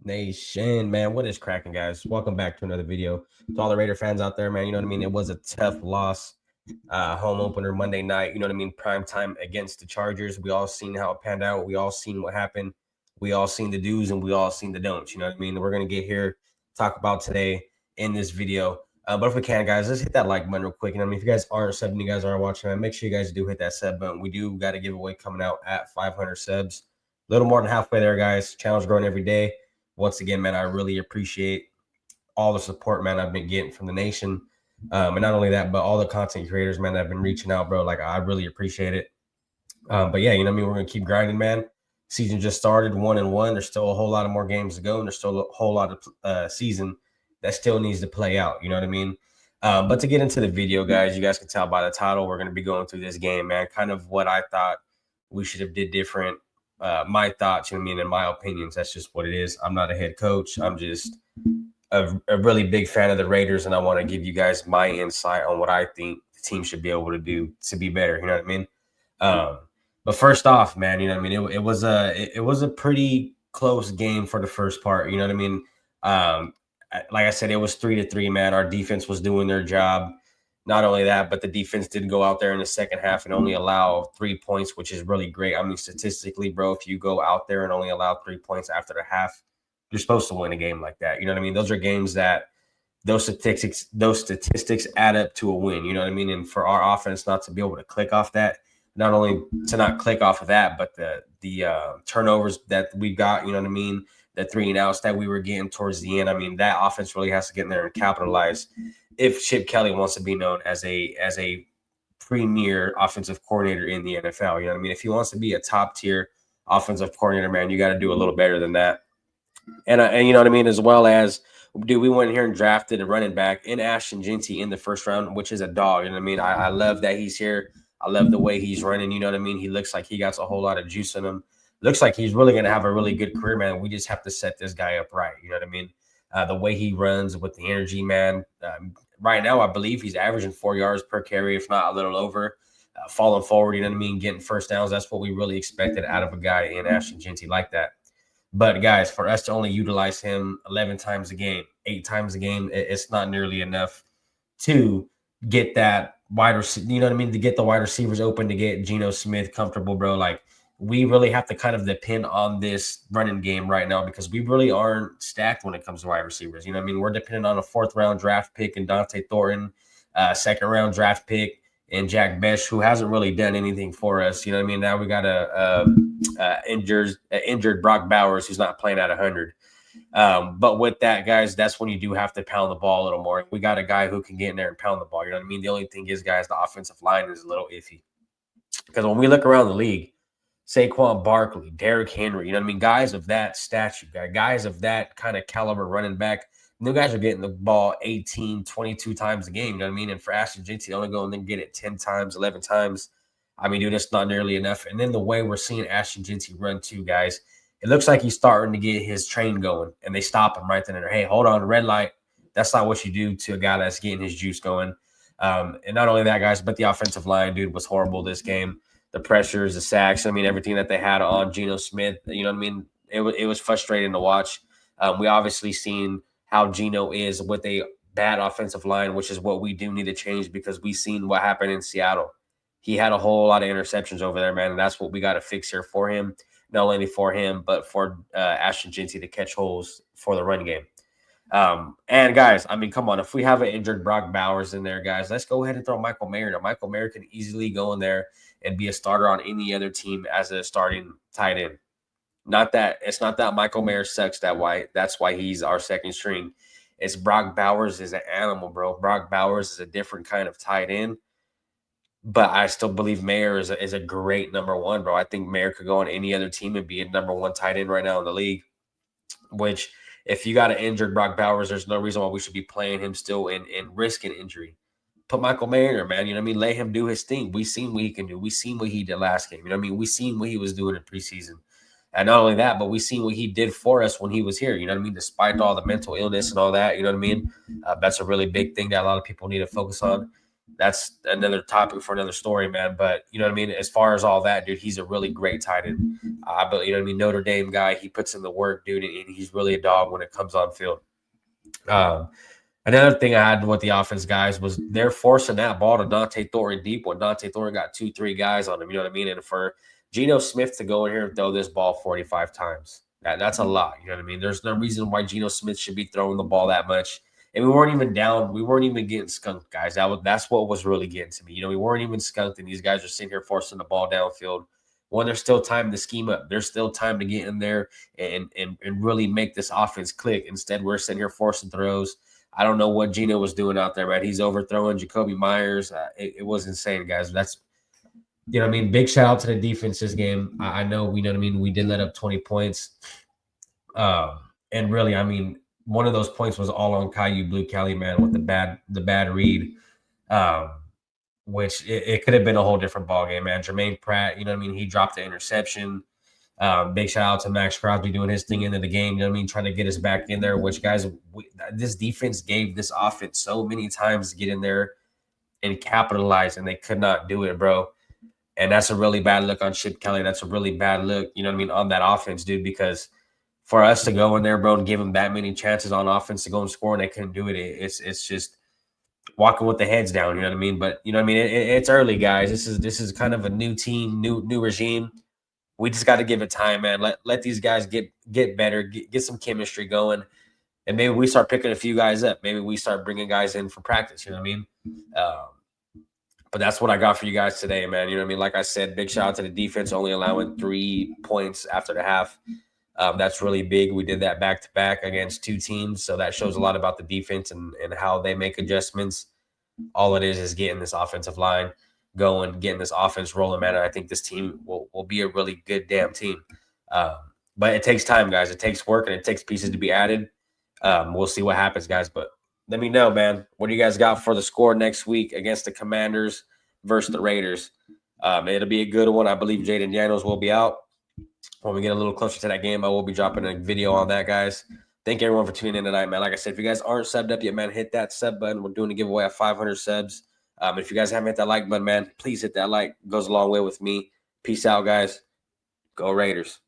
Nation, man, what is cracking, guys? Welcome back to another video. To all the Raider fans out there, man, you know what I mean? It was a tough loss, home opener Monday night, you know what I mean? Prime time against the Chargers. We all seen how it panned out. We all seen what happened. We all seen the do's and we all seen the don'ts, you know what I mean? We're going to get here, talk about today in this video. But if we can, guys, let's hit that like button real quick. And I mean, if you guys aren't subbing, you guys aren't watching, man, make sure you guys do hit that sub button. We do got a giveaway coming out at 500 subs. A little more than halfway there, guys. Channel's growing every day. Once again, man, I really appreciate all the support, man, I've been getting from the nation. And not only that, but all the content creators, man, that have been reaching out, bro. Like, I really appreciate it. But yeah, you know what I mean? We're going to keep grinding, man. Season just started 1-1. There's still a whole lot of more games to go, and there's still a whole lot of season that still needs to play out. You know what I mean? But to get into the video, guys, you guys can tell by the title, we're going to be going through this game, man. Kind of what I thought we should have did different. My thoughts, you know what I mean, and my opinions. That's just what it is. I'm not a head coach. I'm just a really big fan of the Raiders, and I want to give you guys my insight on what I think the team should be able to do to be better. You know what I mean? But first off, man, you know what I mean? It was a pretty close game for the first part. You know what I mean? Like I said, it was 3-3, man. Our defense was doing their job. Not only that, but the defense did go out there in the second half and only allow 3 points, which is really great. I mean, statistically, bro, if you go out there and only allow 3 points after the half, you're supposed to win a game like that. You know what I mean? Those are games that those statistics add up to a win. You know what I mean? And for our offense not to be able to click off that, not only to not click off of that, but the turnovers that we got, you know what I mean? The 3 and outs that we were getting towards the end. I mean, that offense really has to get in there and capitalize if Chip Kelly wants to be known as a premier offensive coordinator in the NFL. You know what I mean? If he wants to be a top tier offensive coordinator, man, you got to do a little better than that. And you know what I mean? As well as, dude, we went here and drafted a running back in Ashton Jeanty in the first round, which is a dog. You know what I mean? I love that he's here. I love the way he's running. You know what I mean? He looks like he got a whole lot of juice in him. Looks like he's really going to have a really good career, man. We just have to set this guy up right. You know what I mean? The way he runs with the energy, man. Right now, I believe he's averaging 4 yards per carry, if not a little over. Falling forward, you know what I mean? Getting first downs. That's what we really expected out of a guy in Ashton Jeanty like that. But guys, for us to only utilize him 11 times a game, 8 times a game, it's not nearly enough to get that wide receiver, you know what I mean? To get the wide receivers open, to get Geno Smith comfortable, bro. Like, we really have to kind of depend on this running game right now because we really aren't stacked when it comes to wide receivers. You know what I mean? We're dependent on a 4th round draft pick and Dante Thornton, 2nd round draft pick and Jack Besh, who hasn't really done anything for us. You know what I mean? Now we got a injured Brock Bowers who's not playing at 100. But with that, guys, that's when you do have to pound the ball a little more. We got a guy who can get in there and pound the ball. You know what I mean? The only thing is, guys, the offensive line is a little iffy. Because when we look around the league, Saquon Barkley, Derrick Henry, you know what I mean? Guys of that stature, guys of that kind of caliber running back, new guys are getting the ball 18, 22 times a game, you know what I mean? And for Ashton Jeanty, only go and then get it 10 times, 11 times. I mean, dude, that's not nearly enough. And then the way we're seeing Ashton Jeanty run too, guys, it looks like he's starting to get his train going, and they stop him right then and there. Hey, hold on, red light. That's not what you do to a guy that's getting his juice going. And not only that, guys, but the offensive line, dude, was horrible this game. The pressures, the sacks, I mean, everything that they had on Geno Smith, you know what I mean? It was frustrating to watch. We obviously seen how Geno is with a bad offensive line, which is what we do need to change because we seen what happened in Seattle. He had a whole lot of interceptions over there, man, and that's what we got to fix here for him. Not only for him, but for Ashton Jeanty to catch holes for the run game. And guys, I mean, come on, if we have an injured Brock Bowers in there, guys, let's go ahead and throw Michael Mayer. Now, Michael Mayer can easily go in there and be a starter on any other team as a starting tight end. It's not that Michael Mayer sucks that's why he's our second string. It's Brock Bowers is an animal, bro. Brock Bowers is a different kind of tight end. But I still believe Mayer is a great number 1, bro. I think Mayer could go on any other team and be a number 1 tight end right now in the league, which if you got an injured Brock Bowers, there's no reason why we should be playing him still and risking injury. Put Michael Mayer, man. You know what I mean? Let him do his thing. We seen what he can do. We seen what he did last game. You know what I mean? We seen what he was doing in preseason. And not only that, but we seen what he did for us when he was here. You know what I mean? Despite all the mental illness and all that, you know what I mean? That's a really big thing that a lot of people need to focus on. that's another topic for another story, man. But you know what I mean? As far as all that, dude, he's a really great tight end. But you know what I mean? Notre Dame guy, he puts in the work, dude, and he's really a dog when it comes on field. Another thing I had with the offense, guys, was they're forcing that ball to Dante Thornton deep when Dante Thornton got 2-3 guys on him. You know what I mean? And for Geno Smith to go in here and throw this ball 45 times, that's a lot. You know what I mean? There's no reason why Geno Smith should be throwing the ball that much. And we weren't even down. We weren't even getting skunked, guys. That's what was really getting to me. You know, we weren't even skunked, and these guys are sitting here forcing the ball downfield. When there's still time to scheme up, there's still time to get in there and really make this offense click. Instead, we're sitting here forcing throws. I don't know what Geno was doing out there, man. He's overthrowing Jacoby Myers. It was insane, guys. That's, you know what I mean? Big shout out to the defense this game. I know, we know what I mean? We did let up 20 points. And really, I mean, one of those points was all on Caillou Blue Kelly, man, with the bad read. Which it could have been a whole different ballgame, man. Jermaine Pratt, you know what I mean? He dropped the interception. Big shout out to Max Crosby doing his thing into the game. You know what I mean? Trying to get us back in there, which, guys, this defense gave this offense so many times to get in there and capitalize, and they could not do it, bro. And that's a really bad look on Chip Kelly. That's a really bad look, you know what I mean, on that offense, dude, because for us to go in there, bro, and give them that many chances on offense to go and score, and they couldn't do it, it's just walking with the heads down, you know what I mean? But, you know what I mean? It's early, guys. This is kind of a new team, new regime. We just got to give it time, man. Let these guys get better, get some chemistry going, and maybe we start picking a few guys up. Maybe we start bringing guys in for practice. You know what I mean? But that's what I got for you guys today, man. You know what I mean? Like I said, big shout out to the defense, only allowing 3 points after the half. That's really big. We did that back to back against 2 teams, so that shows a lot about the defense and how they make adjustments. All it is getting this offensive line going, getting this offense rolling, man. And I think this team will be a really good damn team. But it takes time, guys. It takes work, and it takes pieces to be added. We'll see what happens, guys. But let me know, man. What do you guys got for the score next week against the Commanders versus the Raiders? It'll be a good one. I believe Jaden Daniels will be out. When we get a little closer to that game, I will be dropping a video on that, guys. Thank everyone for tuning in tonight, man. Like I said, if you guys aren't subbed up yet, man, hit that sub button. We're doing a giveaway of 500 subs. If you guys haven't hit that like button, man, please hit that like. It goes a long way with me. Peace out, guys. Go Raiders.